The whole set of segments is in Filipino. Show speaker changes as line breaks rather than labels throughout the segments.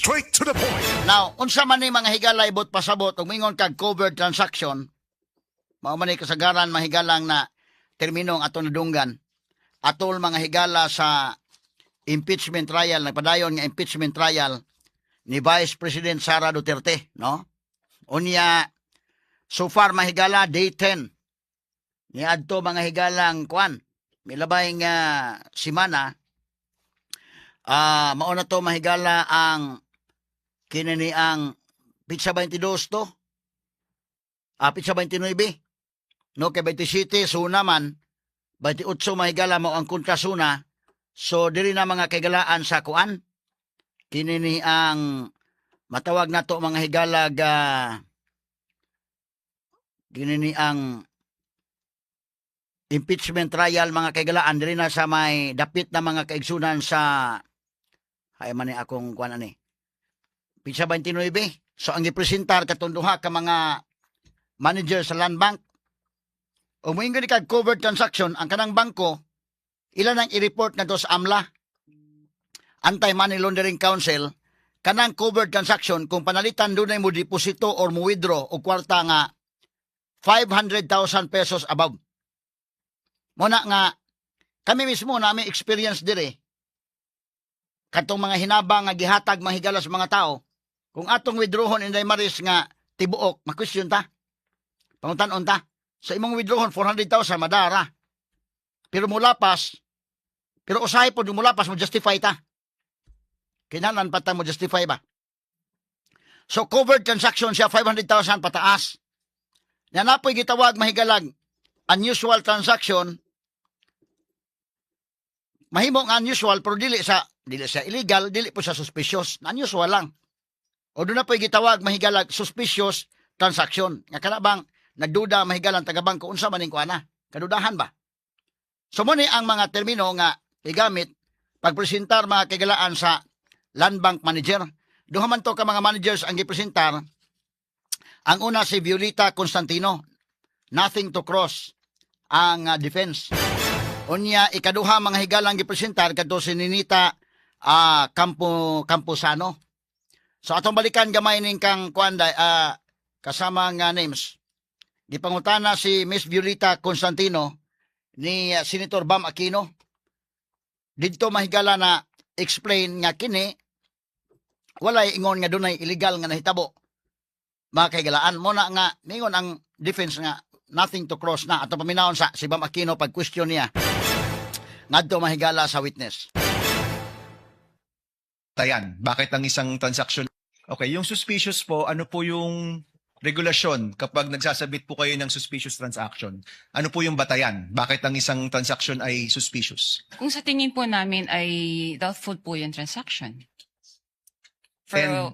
Straight to the point.
Now, unsa man ni mga higala ibot pasabot ug mingon kag covered transaction, mao man ni kasagaran mahigalang na terminong ato nadunggan. Atol mga higala sa impeachment trial, nagpadayon nga impeachment trial ni Vice President Sara Duterte, no? Unya, so far mahigala day 10. Ni adto mga higalang kwan, milabay nga simana, mauna to mahigala ang kinini ang pizza 22 to. Pizza 29. No, kay 27 suna man. 28 mahigala mo ang kontrasuna. So, diri na mga kagalaan sa kuan. Kinini ang matawag na to mga higalag kinini ang impeachment trial mga kagalaan. Diri na sa may dapit na mga kaigsunan sa hay man ni akong kuan ani. Pizza 29. So, ang gipresentar katunduha ka mga manager sa land bank. O moingon ni kag covered transaction, ang kanang bangko, ilan ang i-report na to sa AMLA, Anti-Money Laundering Council, kanang covered transaction, kung panalitan doon ay mo deposito or mo withdraw o kwarta nga 500,000 pesos above. Muna nga, kami mismo na may experience dire, katong mga hinabang nga gihatag mahigala sa mga tao, kung atong withdrawon inday maris nga tibuok, makwestiyon ta. Panguntanon ta. Sa imong withdrawon 400,000 madara. Pero mulapas, pero usahay po mulapas mo justify ta. Kinanan pa ta mo justify ba? So covered transaction siya 500,000 pataas. Na napoy gitawag mahigalag unusual transaction. Mahimong unusual pero dili sa illegal, dili po sa suspicious. Unusual lang. O doon na po'y gitawag mahigalag suspicious transaction. Nga kanabang nagduda mahigalang tagabangko unsa maning kuana. Kadudahan ba? So muni ang mga termino nga igamit pagpresentar mga kagalaan sa land bank manager. Duha man to ka mga managers ang gipresentar. Ang una si Violeta Constantino. Nothing to cross ang defense. Unya ikaduha mga higalang gipresentar kadto si Ninita Camposano. So atong balikan gamay ning kang kuanda kasama nga names. Gipangutana si Miss Violeta Constantino ni Senator Bam Aquino. Didto mahigala na explain nga kini walay ingon nga dunay illegal nga nahitabo. Mga kaigalaan mo na nga ningon ang defense nga nothing to cross na. Ato paminawon sa si Bam Aquino pag question niya. Ngadto mahigala sa witness.
Tayan, bakit ang isang transaction? Okay, yung suspicious po, ano po yung regulasyon kapag nagsasabit po kayo ng suspicious transaction? Ano po yung batayan? Bakit ang isang transaction ay suspicious?
Kung sa tingin po namin ay doubtful po yung transaction.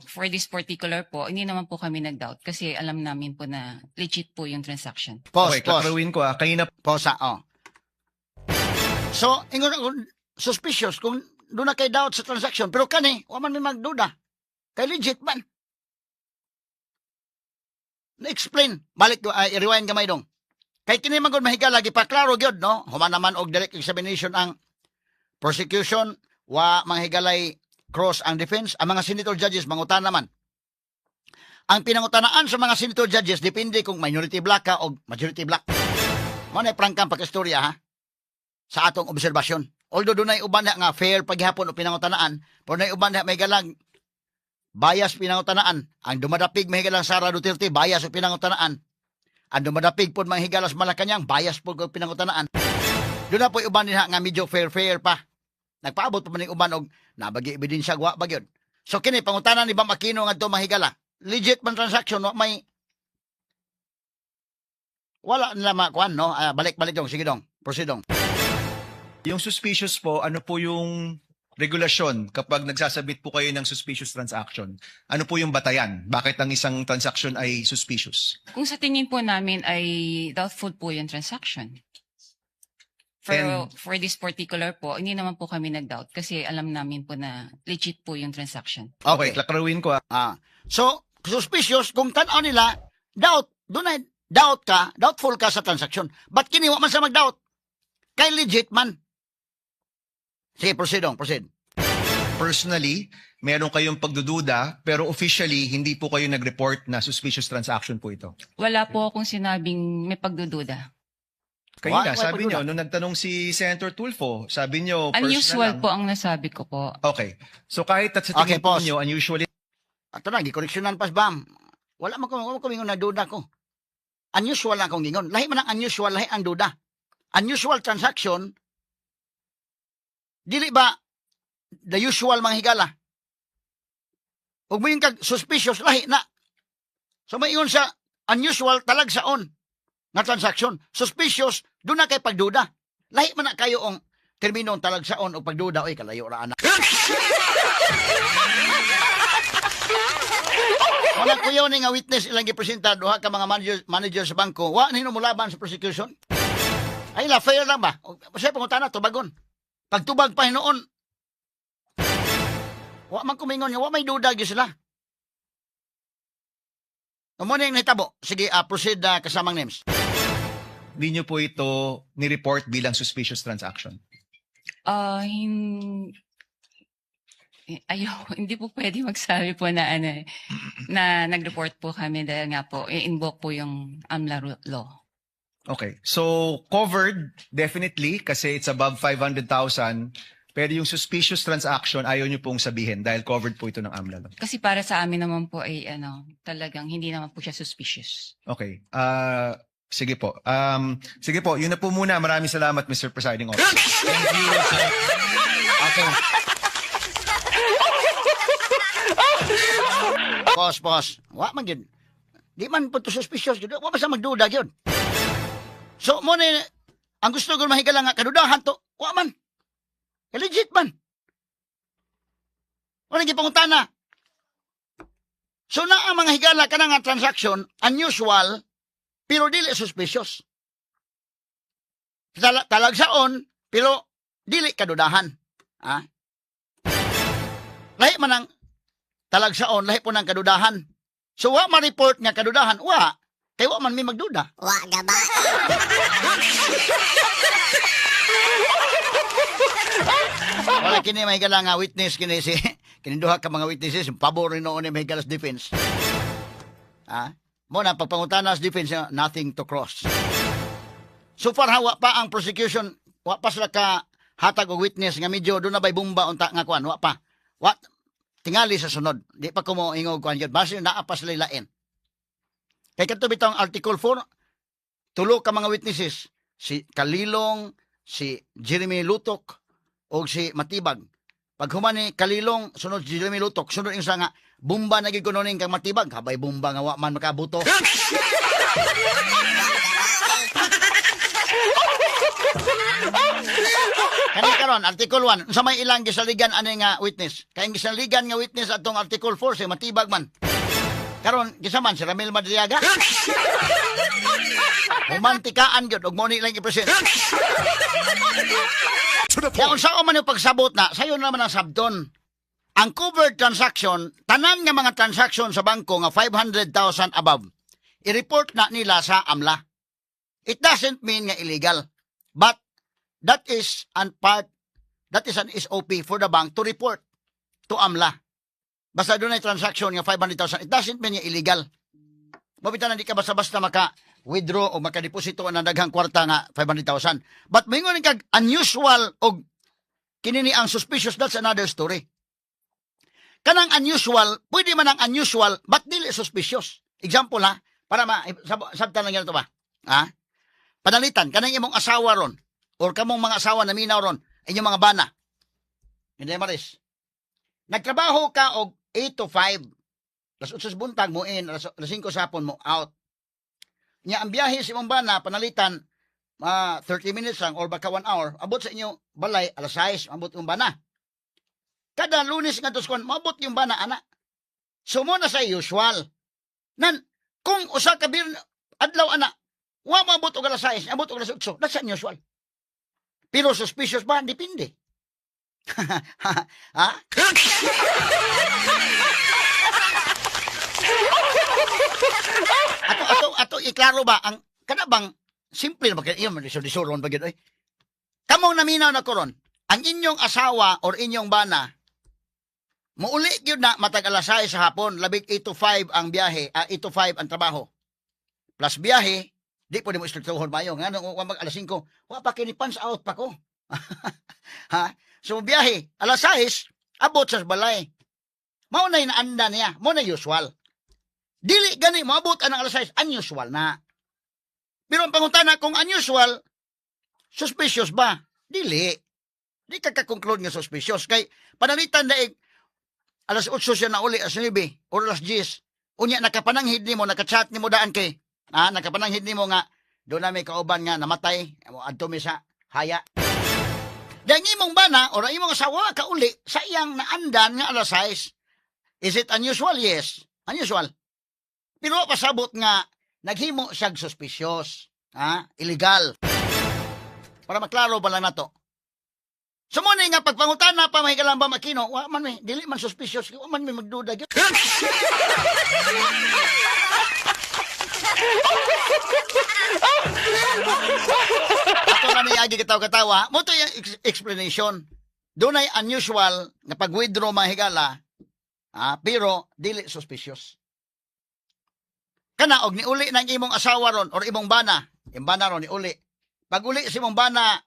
For this particular po, hindi naman po kami nag-doubt kasi alam namin po na legit po yung transaction.
Pause,
Okay, kaklawin ko kanina
Pause, So, ingon suspicious kung doon na kay doubt sa transaction. Pero kani, waman may magduda. Kay legit man. Na-explain. Balik, i-rewind gamay dong. Kay kini man gud mahiga lagi pa klaro gyud no. Human naman og direct examination ang prosecution wa manghigalay cross ang defense. Ang mga senator judges mangutan naman. Ang pinangutanaan sa mga senator judges depende kung minority black ka o majority black. Mo na prangkang pagkastorya ha. Sa atong obserbasyon. Although dunay uban nga fair paghapon o pinangutanaan, pero dunay uban may galang bias pinangutanaan. Ang dumadapig mahigalang Sara Duterte, bias o pinangutanaan. Ang dumadapig po mahigalas Malacanang, bias po o pinangutanaan. Doon na po uban din nga medyo fair pa. Nagpaabot po maning uban og nabagi ebidensya gwa ba gyud. So kini pangutanan ni Bam Aquino ngadto mahigala. Legit man transaction no may wala nila makuan no. Balik-balik dong, sige dong. Proceed dong.
yung suspicious po, ano po yung regulasyon kapag nagsasabit po kayo ng suspicious transaction? Ano po yung batayan? Bakit ang isang transaction ay suspicious?
Kung sa tingin po namin ay doubtful po yung transaction. For this particular po, hindi naman po kami nag-doubt kasi alam namin po na legit po yung transaction.
Okay, kaklawin ko
So, suspicious kung tan-aw nila, doubtful ka sa transaction. But kiniwa man sa mag-doubt? Kay legit man. Sige, proceed.
personally, meron kayong pagdududa, pero officially, hindi po kayo nag-report na suspicious transaction po ito.
Wala po akong sinabing may pagdududa.
Kanina,
Why
sabi
pagduda?
nyo, nung nagtanong si Senator Tulfo, sabi nyo, personal
Unusual
lang.
po ang nasabi ko po.
Okay. So kahit at sa
Okay,
tingin po
pause.
nyo, unusually
Ato na, gikoreksyonan pas bam. Wala man ko mingon na duda ko. Unusual lang akong gingon. Lahi man ang unusual, lahi ang duda. Unusual transaction, dili ba the usual mga higala? Ug mo yung kag suspicious, lahi na. So may ingon sa unusual, talag saon nga transaction. Suspicious, doon na kay pagduda. Lahi man na kayo ang terminong talag saon o pagduda. Oy, kalayo ra anak. Wala ko yun nga witness ilang gipresenta duha ka mga manager sa bangko. Wa nino mulaban sa prosecution. Ay la fair lang ba? Kasi pangutana tubagon. Pagtubag pa hinoon. Wa man kumingon nga wa may duda gyud sila. Amo ning nahitabo. Sige, proceed kasamang names.
hindi nyo po ito ni-report bilang suspicious transaction.
Hindi po pwede magsabi po na na nag-report po kami dahil nga po i-invoke po yung AMLA law.
Okay. So, covered, definitely, kasi it's above 500,000. Pero yung suspicious transaction, ayaw nyo pong sabihin dahil covered po ito ng AMLA law.
Kasi para sa amin naman po ay talagang hindi naman po siya suspicious.
Okay. Sige po. Sige po, yun na po muna. Maraming salamat, Mr. Presiding Officer. Thank you, sir. Okay.
Boss. Wa man gyud. Di man po to suspicious gyud. Wa basta magduda gyud. So mo ni ang gusto ko mahigala nga kadudahan to. Wa man. Legit man. Wala gipangutana. So na ang mga higala kana nga transaction unusual pero dili suspicious. Talagsaon pero dili kadudahan. Ha? Lahi man ang talagsaon, lahi po ng kadudahan. So, wa ma-report nga kadudahan, wa. Kaya wa man may magduda.
Wa gaba.
Wala kini may higala nga witness, kini si, kininduha ka mga witnesses, pabor rin noon ni may higalas defense. Ha? Muna, pagpangutanas defense, nothing to cross. So far, wa pa ang prosecution, wa pa sila ka hatag og witness nga medyo doon na bay bomba unta nga kuan, wa pa. Wa tingali sa sunod. Di pa ko mo ingog kuan gyud. Base naa pa sila lain. Kay kadto bitong Article 4, tulo ka mga witnesses, si Kalilong, si Jeremy Lutok o si Matibag. Pag humani Kalilong, sunod si Jeremy Lutok, sunod yung nga bomba na gikunoning kang Matibag, habay bomba nga wa man makabuto. Kani karon Article 1, unsa may ilang gisaligan ani nga witness? Kay gisaligan nga witness atong Article 4 si Matibag man. Karon gisaman si Ramil Madriaga. Humantikaan gyud og mo ni lang i-present. Kaya unsa man yung pagsabot na, sayo naman ang sabton. Ang covered transaction, tanan nga mga transaction sa bangko nga 500,000 above, i-report na nila sa AMLA. It doesn't mean nga illegal. But that is an SOP for the bank to report to AMLA. Basta doon ay transaction nga 500,000, it doesn't mean nga illegal. Mabitan na di ka basta-basta maka-withdraw o maka-deposito na daghang kwarta nga 500,000. But mingon kag unusual o kinini ang suspicious, that's another story. Kanang unusual, pwede man ang unusual, but dili suspicious. Example ha, para sabtan lang yan ito ba? Ha? Panalitan, kanang imong asawa ron, or kamong mga asawa na minaw ron, inyong mga bana. Hindi maris. Nagtrabaho ka og 8 to 5, alas 8 sa buntag mo in, alas 5 sa hapon mo out. Nya ang biyahe sa imong bana, panalitan, 30 minutes lang, or baka 1 hour, abot sa inyo balay, alas 6, abot yung bana. Kada Lunes nga tuskon, mabot yung bana, anak. So mo na sa usual. Kung usa ka adlaw, anak, wa mabot og alas 6, abot og alas 8, that's unusual. Pero suspicious ba? Depende. Ha? ato iklaro ba ang kanabang simple na bagay iyo disuro-disuron bagay oy. Kamong naminaw na koron, ang inyong asawa or inyong bana Muuli yun na matag alas 6 sa hapon, labing 8 to 5 ang biyahe, 8 to 5 ang trabaho. Plus biyahe, di po di mo istruktuhon mayo. Nga nung mag alas 5, wa pa kini pants out pa ko. Ha? So biyahe, alas 6, abot sa balay. Mao na inaanda niya, mo na usual. Dili gani moabot ang alas 6, unusual na. Pero ang pangutana kung unusual, suspicious ba? Dili. Di ka ka-conclude nga suspicious. Kay pananitan daig, alas 8 siya na uli, alas 9, o alas 10. Unya, nakapananghid ni mo, nakachat ni mo daan kay. Nakapananghid ni mo nga, doon na may kauban nga namatay, adto mi sa haya. Dahil imong bana, o imong asawa ka uli, sa iyang naandan nga alas 6. Is it unusual? Yes. Unusual. Pero pasabot nga, naghimo siyag suspicious. Illegal. Para maklaro ba lang na to. So muna nga pagpangutana pa may kalamba makino, wa man may dili man suspicious, wa man may magduda gyud. Ato na may agi katawa-katawa, mo to yung explanation. Doon ay unusual na pag-withdraw mga higala, pero dili suspicious. Kana og niuli ng imong asawa ron or imong bana, yung bana ron niuli. Pag uli si imong bana,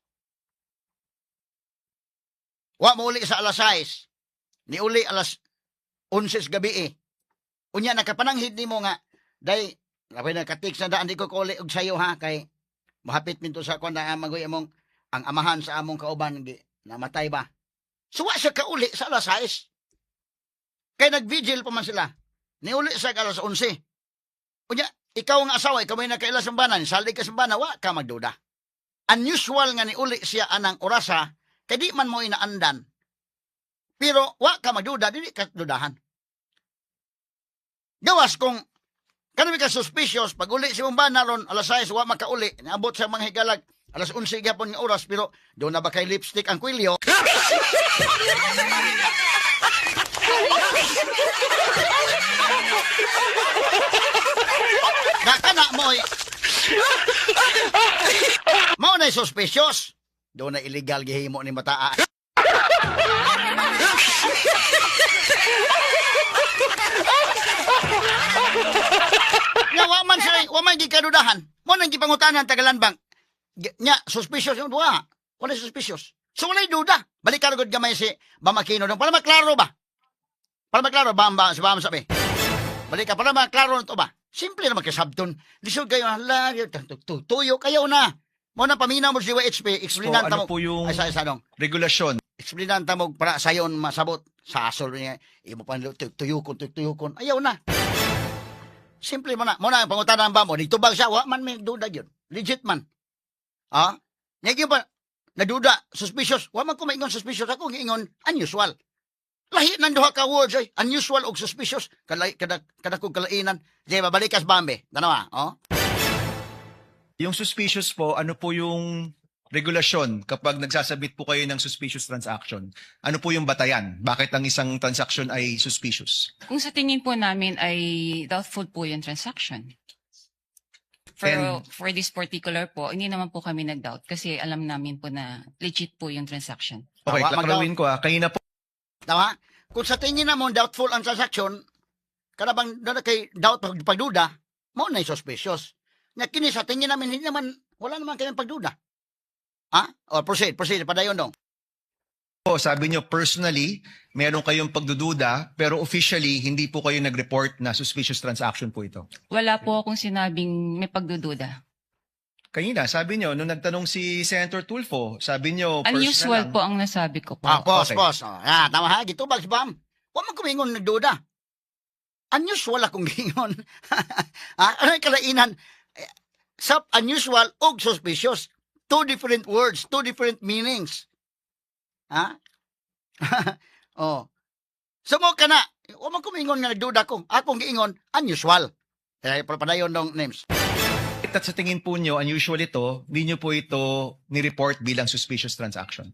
wa mo uli sa alas 6. Niuli alas 11 gabi. Unya nakapananghid nimo nga day labay na katiks na daan di ko kuli og sayo ha kay mahapit minto sa kon na magoy among ang amahan sa among kauban di namatay ba. So wa siya kauli sa alas 6. Kay nagvigil pa man sila. Niuli sa alas 11. Unya ikaw nga asawa, ikaw may nakailas ng banan, saldi ka sa banan, wa ka magduda. Unusual nga niuli siya anang orasa, kay di man mo inaandan. Pero wa ka magduda, dili ka dudahan. Gawas kung kanami ka suspicious, pag uli si mong bana ron, alas 6, wa makauli, naabot sa mga higalag, alas 11 gapon nga oras, pero doon na ba kay lipstick ang kwilyo? Nakana mo'y mao na suspicious. Doon na illegal gihimo ni mataa. Nga wa man gikadudahan. Mo nang gipangutanan tagalan bang. Nya suspicious yung duha. Wala suspicious. So wala duda. Balik ka gud gamay si Bamakino dong para maklaro ba? Para maklaro ba si Bam sabi. Balik ka para maklaro nito ba? Simple naman kasabton. Lisod kayo, hala, tuyo kayo na. Mo na paminaw mo si WHP, explainan
ano
mo.
po yung
Ay, sa
regulasyon?
explainan mo para sayon masabot. Sa asol niya, imo pa tuyukon. Ayaw na. Simple mo na. Mo na, pangutanan ba mo, nitubag siya, wa man may duda yun. Legit man. Ngayon pa, naduda, suspicious. Wa man ko maingon suspicious ako, ingon unusual. Lahi ng duha ka words ay unusual og suspicious kada kog kalainan. Di babalikas bambe. Danawa,
Yung suspicious po, ano po yung regulasyon kapag nagsasabit po kayo ng suspicious transaction? Ano po yung batayan? Bakit ang isang transaction ay suspicious?
Kung sa tingin po namin ay doubtful po yung transaction. For this particular po, hindi naman po kami nag-doubt kasi alam namin po na legit po yung transaction.
Okay,
Tawa,
klarawin ko kanina po.
Tama? Kung sa tingin na mo doubtful ang transaction, kada bang doon kay doubt pagduda, mo na suspicious. Nga kini sa tingin namin hindi naman wala naman kayong pagduda. Proceed padayon dong.
Sabi nyo, personally, meron kayong pagdududa, pero officially, hindi po kayo nag-report na suspicious transaction po ito.
Wala po akong sinabing may pagdududa.
Kanina, sabi nyo, nung nagtanong si Senator Tulfo, sabi nyo,
Unusual
personal
po ang nasabi ko po.
Pos.
okay.
Tama ha, gitubag si Bam. Wa man kumingon nagduda. Unusual akong gingon. Ano yung kalainan? Sa unusual o suspicious. Two different words, two different meanings. So mo ka na, wa man kumingon nga nagduda ko. Akong giingon, unusual. Padayon dong names.
At sa tingin po nyo, unusual ito, hindi nyo po ito ni-report bilang suspicious transaction.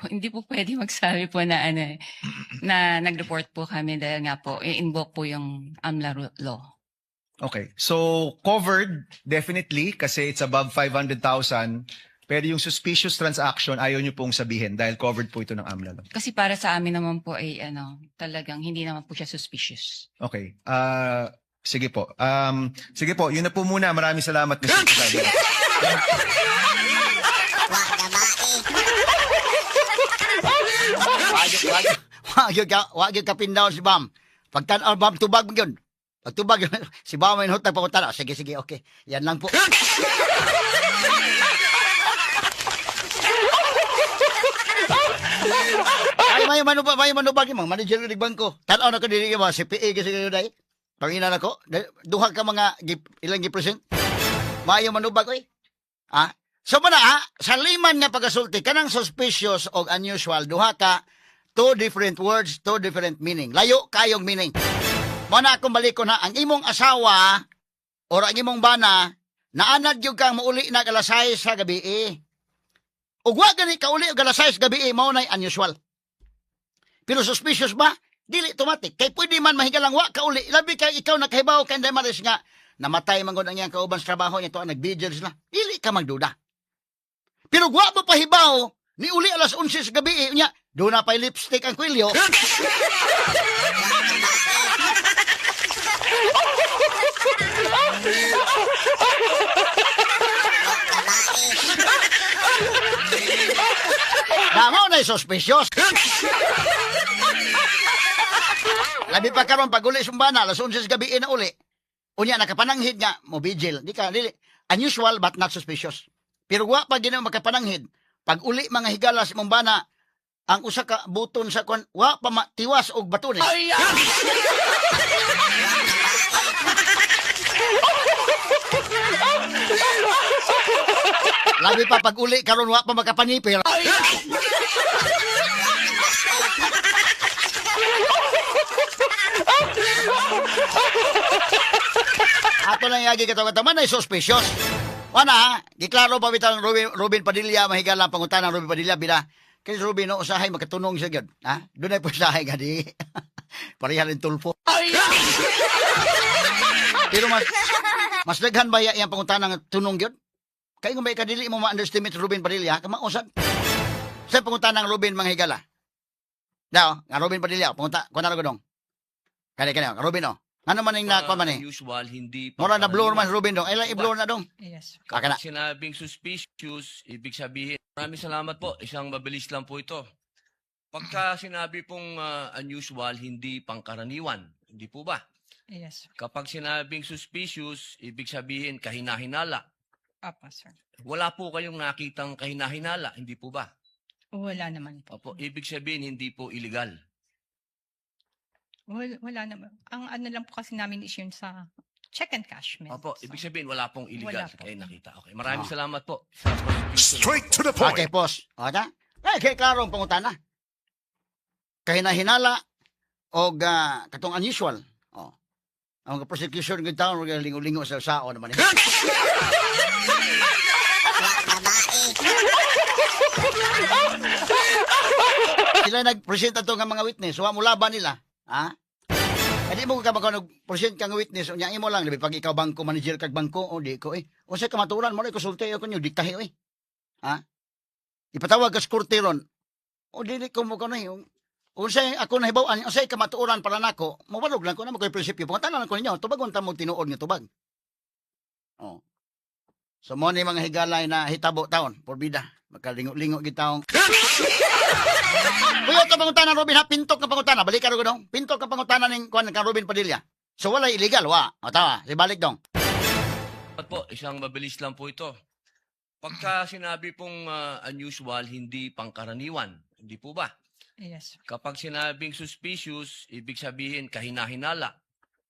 Hindi po pwede magsabi po na na nag-report po kami dahil nga po i-invoke po yung AMLA law.
Okay. So, covered, definitely, kasi it's above 500,000. Pero yung suspicious transaction, ayaw nyo pong sabihin dahil covered po ito ng AMLA law.
Kasi para sa amin naman po ay talagang hindi naman po siya suspicious.
Okay. Sige po. Sige po, yun na po muna. Maraming salamat, Mr. President.
Wag yung kapindaw si Bam. Pagtanaw Bam, tubag mo yun. Pag tubag yun, si Bam may hutang papunta. Sige, okay. Yan lang po. Ay, may manubag yung mga manager ng bangko. Tanaw na ko dili yung mga CPA kasi kayo dahil. Panginan ako, duha ka mga ilang gipresent. Mayo manubag oy. Ha? So mana sa liman nga pagasulti kanang suspicious o unusual duha ka two different words, two different meaning. Layo kayong meaning. Mo na akong balik ko na ang imong asawa or ang imong bana naanad gyud kang mauli na galasay sa gabi. Ug wa gani ka uli og galasay sa gabi mao nay unusual. Pero suspicious ba? Dili automatic. Kay pwede man mahigalang wa ka uli. Labi kay ikaw nakahibaw kay nday maris nga namatay man gud ang iyang kauban sa trabaho niya to nag-vigil sila. Dili ka magduda. Pero wa mo pahibaw ni uli alas 11 sa gabi unya do na pay lipstick ang kwilyo. Namaw na suspicious. Labi pa karon pag uli sumbana alas 11 sa gabi na uli. Unya nakapananghid nga mo vigil. Di ka dili unusual but not suspicious. Pero wa pa ginaw makapananghid. Pag uli mga higala sa mumbana ang usa ka buton sa kon wa pa tiwas og batunes. Labi pa pag uli karon wa pa makapanipil. Ato lang yagi katong-kataman ay suspicious. Wana, giklaro pa bitaw Robin Padilla mahigala ang pangutan ng Robin Padilla bila kay Robin no usahay makatunong siya gyud. Ha? Dunay po usahay gadi. Pareha rin tulfo. Pero mas daghan ba yang pangutan ng tunong gyud? Kay kung may kadili mo ma-underestimate si Robin Padilla, kamausap. Sa pangutan ng Robin manghigala. Daw, nga Robin Padilla, panguta, kuno na gudong. Kani Robin oh. Ano man yung nakuha man eh?
Usual, hindi
Mura na blower man Robin dong. Ay lang i-blower na dong.
Yes.
Kaka na.
Kapag sinabing suspicious, ibig sabihin, maraming salamat po, isang mabilis lang po ito. Pagka sinabi pong unusual, hindi pangkaraniwan, hindi po ba?
Yes.
Kapag sinabing suspicious, ibig sabihin kahinahinala.
Apa, sir.
Wala po kayong nakitang kahinahinala, hindi po ba?
Wala naman po.
Opo, ibig sabihin hindi po illegal.
Wala naman. Ang ano lang po kasi namin is yun sa check and cash.
Opo, ibig sabihin wala pong illegal.
Wala po.
Kayo nakita. Okay, maraming
Ah.
salamat po. Sa prosecution.
Straight to the point.
Okay, boss. O ta? Ay, kay klaro ang pangutana. Kahinahinala o katong unusual. O. Ang prosecution ng taon, lingo-lingo sa sao naman. Sila nag-present ato nga mga witness. Wa mo laban nila. Ha? Hindi mo ka nag-present kang witness. Unya imo lang. Pag ikaw bangko, manager kag bangko, o di ko eh. O sa kamaturan mo na, konsulte ako nyo, diktahi eh. Ha? Ipatawag ka sa kurte ron. O dili ko mo ka na yung unsay ako nahibaw-an, unsay kamatuoran para nako, mawalog lang ko na makoy prinsipyo. Pangalan ko ninyo, tubag unta mo tinuod nga tubag. Oh. So mo ni mga higalay na hitabo taon, porbida. Makalingo-lingo gitaong. Kuya ka pangutana Robin ha, pintok ka pangutana, balik ka ro dong. Pintok ka pangutana ning kuan ka Robin Padilla. So wala illegal wa. O tawa, si balik dong.
At po, isang mabilis lang po ito. Pagka sinabi pong unusual, hindi pangkaraniwan, hindi po ba?
Yes.
Kapag sinabing suspicious, ibig sabihin kahinahinala.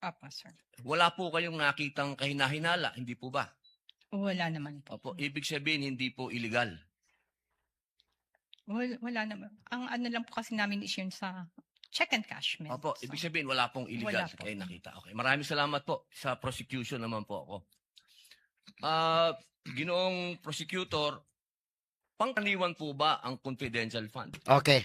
Apa, sir.
Wala po kayong nakitang kahinahinala, hindi po ba?
Wala naman po.
Opo, ibig sabihin hindi po illegal.
Wala naman. Ang ano lang po kasi namin is yun sa check and cash.
Opo, ibig sabihin wala pong illegal.
Wala po.
Kayo nakita. Okay, maraming salamat po. Sa prosecution naman po ako. Ginoong prosecutor, pangkaraniwan po ba ang confidential fund?
Okay.